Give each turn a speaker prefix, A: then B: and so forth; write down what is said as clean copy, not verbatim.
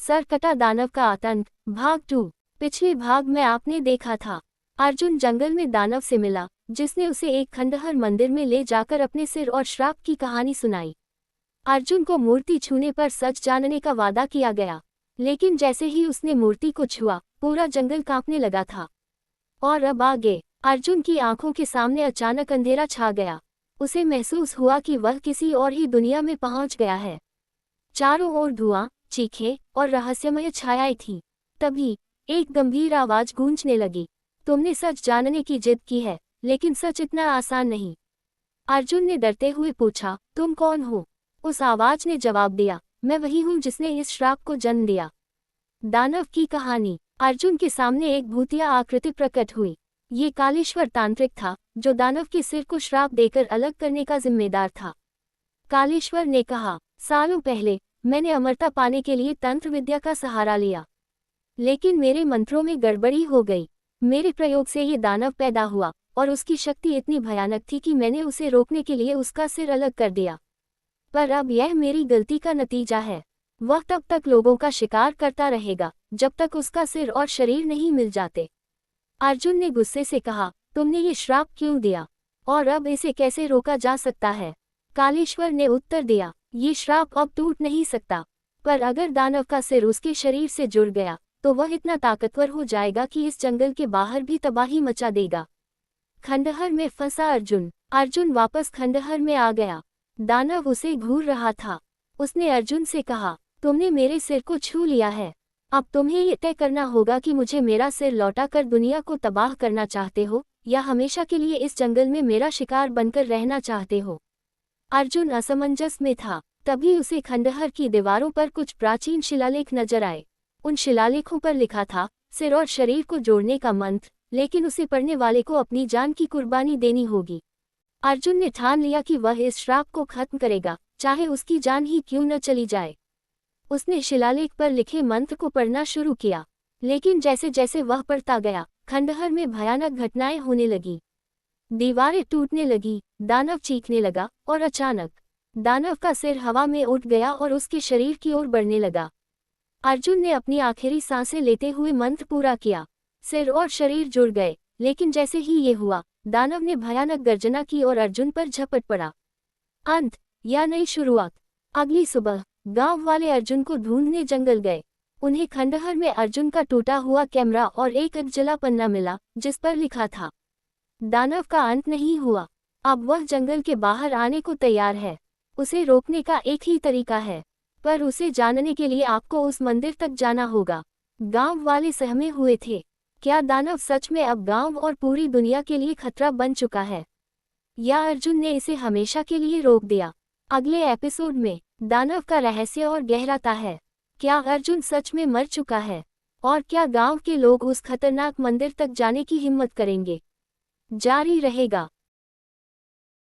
A: सरकटा दानव का आतंक भाग 2। पिछले भाग में आपने देखा था, अर्जुन जंगल में दानव से मिला, जिसने उसे एक खंडहर मंदिर में ले जाकर अपने सिर और श्राप की कहानी सुनाई। अर्जुन को मूर्ति छूने पर सच जानने का वादा किया गया, लेकिन जैसे ही उसने मूर्ति को छुआ, पूरा जंगल कांपने लगा था। और अब आगे, अर्जुन की आंखों के सामने अचानक अंधेरा छा गया। उसे महसूस हुआ कि वह किसी और ही दुनिया में पहुंच गया है। चारों ओर धुआं, चीखें और रहस्यमय छायाएं थीं। तभी एक गंभीर आवाज गूंजने लगी, तुमने सच जानने की जिद की है, लेकिन सच इतना आसान नहीं। अर्जुन ने डरते हुए पूछा, तुम कौन हो? उस आवाज ने जवाब दिया, मैं वही हूँ जिसने इस श्राप को जन्म दिया। दानव की कहानी। अर्जुन के सामने एक भूतिया आकृति प्रकट हुई। ये कालेश्वर तांत्रिक था, जो दानव के सिर को श्राप देकर अलग करने का जिम्मेदार था। कालेश्वर ने कहा, सालों पहले मैंने अमरता पाने के लिए तंत्र विद्या का सहारा लिया, लेकिन मेरे मंत्रों में गड़बड़ी हो गई। मेरे प्रयोग से ये दानव पैदा हुआ और उसकी शक्ति इतनी भयानक थी कि मैंने उसे रोकने के लिए उसका सिर अलग कर दिया। पर अब यह मेरी गलती का नतीजा है। वह तब तक लोगों का शिकार करता रहेगा जब तक उसका सिर और शरीर नहीं मिल जाते। अर्जुन ने गुस्से से कहा, तुमने ये श्राप क्यों दिया और अब इसे कैसे रोका जा सकता है? कालेश्वर ने उत्तर दिया, ये श्राप अब टूट नहीं सकता, पर अगर दानव का सिर उसके शरीर से जुड़ गया तो वह इतना ताकतवर हो जाएगा कि इस जंगल के बाहर भी तबाही मचा देगा। खंडहर में फंसा अर्जुन वापस खंडहर में आ गया। दानव उसे घूर रहा था। उसने अर्जुन से कहा, तुमने मेरे सिर को छू लिया है, अब तुम्हें ये तय करना होगा कि मुझे मेरा सिर लौटाकर दुनिया को तबाह करना चाहते हो या हमेशा के लिए इस जंगल में मेरा शिकार बनकर रहना चाहते हो। अर्जुन असमंजस में था। तभी उसे खंडहर की दीवारों पर कुछ प्राचीन शिलालेख नजर आए। उन शिलालेखों पर लिखा था, सिर और शरीर को जोड़ने का मंत्र, लेकिन उसे पढ़ने वाले को अपनी जान की कुर्बानी देनी होगी। अर्जुन ने ठान लिया कि वह इस श्राप को खत्म करेगा, चाहे उसकी जान ही क्यों न चली जाए। उसने शिलालेख पर लिखे मंत्र को पढ़ना शुरू किया, लेकिन जैसे जैसे वह पढ़ता गया, खंडहर में भयानक घटनाएं होने लगी। दीवारें टूटने लगी, दानव चीखने लगा और अचानक दानव का सिर हवा में उठ गया और उसके शरीर की ओर बढ़ने लगा। अर्जुन ने अपनी आखिरी सांसें लेते हुए मंत्र पूरा किया। सिर और शरीर जुड़ गए, लेकिन जैसे ही ये हुआ, दानव ने भयानक गर्जना की और अर्जुन पर झपट पड़ा। अंत या नई शुरुआत। अगली सुबह गांव वाले अर्जुन को ढूंढने जंगल गए। उन्हें खंडहर में अर्जुन का टूटा हुआ कैमरा और एक जला पन्ना मिला, जिस पर लिखा था, दानव का अंत नहीं हुआ, अब वह जंगल के बाहर आने को तैयार है। उसे रोकने का एक ही तरीका है, पर उसे जानने के लिए आपको उस मंदिर तक जाना होगा। गांव वाले सहमे हुए थे। क्या दानव सच में अब गांव और पूरी दुनिया के लिए खतरा बन चुका है, या अर्जुन ने इसे हमेशा के लिए रोक दिया? अगले एपिसोड में दानव का रहस्य और गहराता है। क्या अर्जुन सच में मर चुका है, और क्या गांव के लोग उस खतरनाक मंदिर तक जाने की हिम्मत करेंगे? जारी रहेगा।